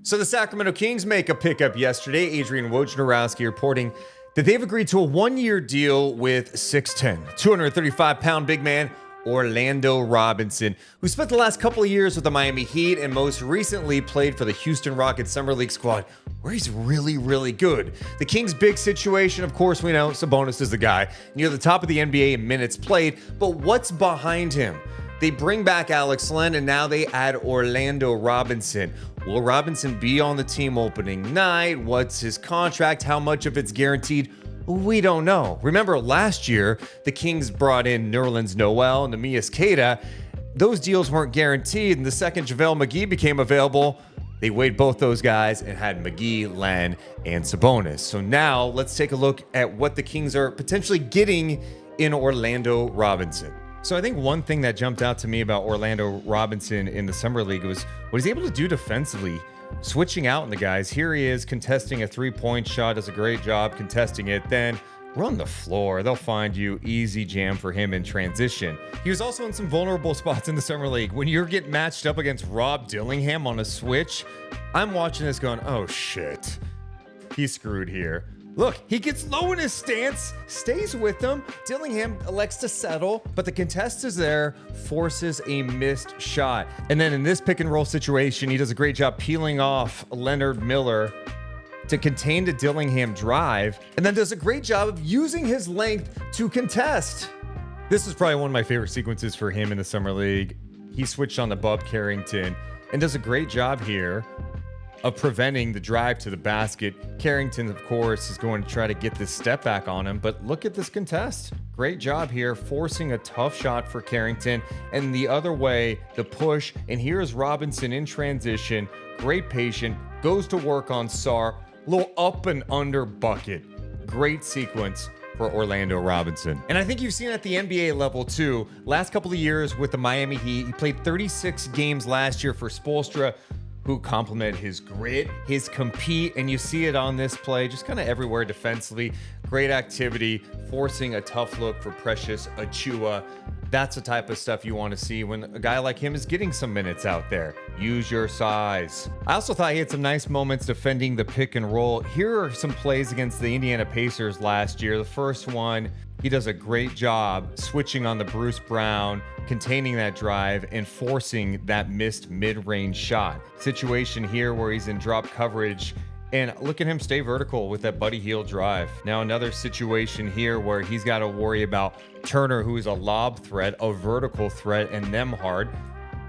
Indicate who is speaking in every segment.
Speaker 1: So the Sacramento Kings make a pickup yesterday. Adrian Wojnarowski reporting that they've agreed to a one-year deal with 6'10", 235-pound big man Orlando Robinson, who spent the last couple of years with the Miami Heat and most recently played for the Houston Rockets Summer League squad, where he's really, really good. The Kings' big situation, of course, we know Sabonis is the guy, near the top of the NBA in minutes played, but what's behind him? They bring back Alex Len, and now they add Orlando Robinson. Will Robinson be on the team opening night? What's his contract? How much of it's guaranteed? We don't know. Remember, last year, the Kings brought in Nerlens Noel and Neemias Queta. Those deals weren't guaranteed, and the second JaVale McGee became available, they weighed both those guys and had McGee, Len, and Sabonis. So now, let's take a look at what the Kings are potentially getting in Orlando Robinson. So I think one thing that jumped out to me about Orlando Robinson in the Summer League was what he's able to do defensively, switching out in the guys. Here he is contesting a three-point shot, does a great job contesting it, then run the floor. They'll find you, easy jam for him in transition. He was also in some vulnerable spots in the Summer League. When you're getting matched up against Rob Dillingham on a switch, I'm watching this going, oh shit, he's screwed here. Look, he gets low in his stance, stays with them. Dillingham elects to settle, but the contest is there, forces a missed shot. And then in this pick and roll situation, he does a great job peeling off Leonard Miller to contain the Dillingham drive, and then does a great job of using his length to contest. This is probably one of my favorite sequences for him in the Summer League. He switched on the Bub Carrington and does a great job here of preventing the drive to the basket. Carrington, of course, is going to try to get this step back on him, but look at this contest. Great job here, forcing a tough shot for Carrington, and the other way, the push, and here's Robinson in transition, great patient, goes to work on Sarr, little up and under bucket. Great sequence for Orlando Robinson. And I think you've seen at the NBA level too. Last couple of years with the Miami Heat, he played 36 games last year for Spoelstra, who complement his grit, his compete, and you see it on this play, just kind of everywhere defensively. Great activity, forcing a tough look for Precious Achiuwa. That's the type of stuff you want to see when a guy like him is getting some minutes out there. Use your size. I also thought he had some nice moments defending the pick and roll. Here are some plays against the Indiana Pacers last year. The first one, he does a great job switching on the Bruce Brown, containing that drive and forcing that missed mid-range shot. Situation here where he's in drop coverage, and look at him stay vertical with that Buddy Hield drive. Now another situation here where he's got to worry about Turner, who is a lob threat, a vertical threat, and Nembhard.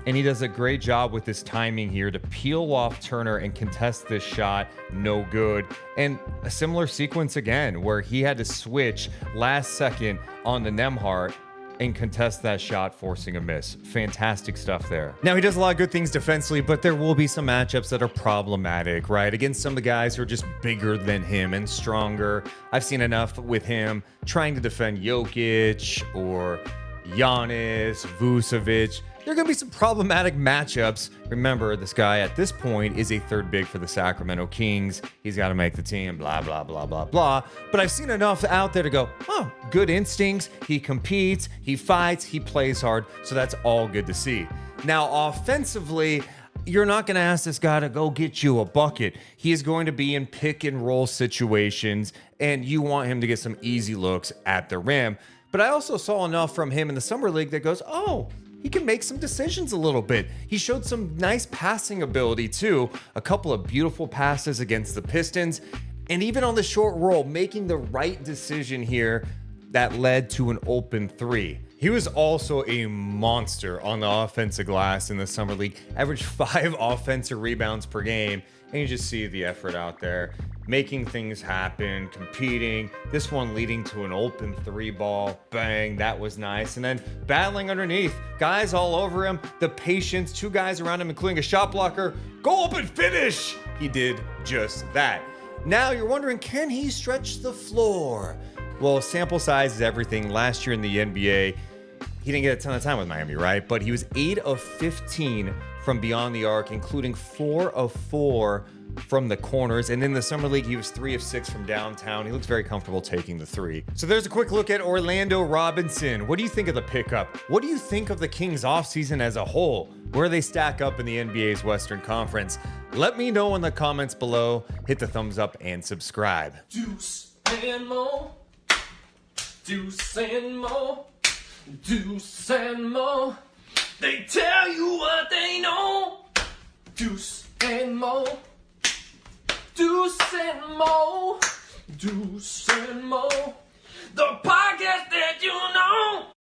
Speaker 1: And he does a great job with his timing here to peel off Turner and contest this shot. No good. And a similar sequence again where he had to switch last second on the Nembhard and contest that shot, forcing a miss. Fantastic stuff there. Now, he does a lot of good things defensively, but there will be some matchups that are problematic, right? Against some of the guys who are just bigger than him and stronger. I've seen enough with him trying to defend Jokic or Giannis, Vucevic. There are going to be some problematic matchups. Remember, this guy at this point is a third big for the Sacramento Kings. He's got to make the team, blah, blah, blah, blah, blah. But I've seen enough out there to go, oh, good instincts. He competes, he fights, he plays hard. So that's all good to see. Now, offensively, you're not going to ask this guy to go get you a bucket. He is going to be in pick and roll situations, and you want him to get some easy looks at the rim. But I also saw enough from him in the Summer League that goes, oh, he can make some decisions a little bit. He showed some nice passing ability too. A couple of beautiful passes against the Pistons. And even on the short roll, making the right decision here that led to an open three. He was also a monster on the offensive glass in the Summer League. Averaged 5 offensive rebounds per game. And you just see the effort out there, making things happen, competing. This one leading to an open 3 ball. Bang, that was nice. And then battling underneath. Guys all over him. The patience, 2 guys around him, including a shot blocker. Go up and finish. He did just that. Now you're wondering, can he stretch the floor? Well, sample size is everything. Last year in the NBA, he didn't get a ton of time with Miami, right? But he was 8 of 15 from beyond the arc, including 4 of 4 from the corners. And in the Summer League, he was 3 of 6 from downtown. He looks very comfortable taking the 3. So there's a quick look at Orlando Robinson. What do you think of the pickup? What do you think of the Kings offseason as a whole? Where they stack up in the NBA's Western Conference? Let me know in the comments below. Hit the thumbs up and subscribe.
Speaker 2: Deuce and Mo. Deuce and Mo. Deuce and Mo. They tell you what they know. Deuce and Mo. Deuce and Mo. Deuce and Mo. The podcast that you know.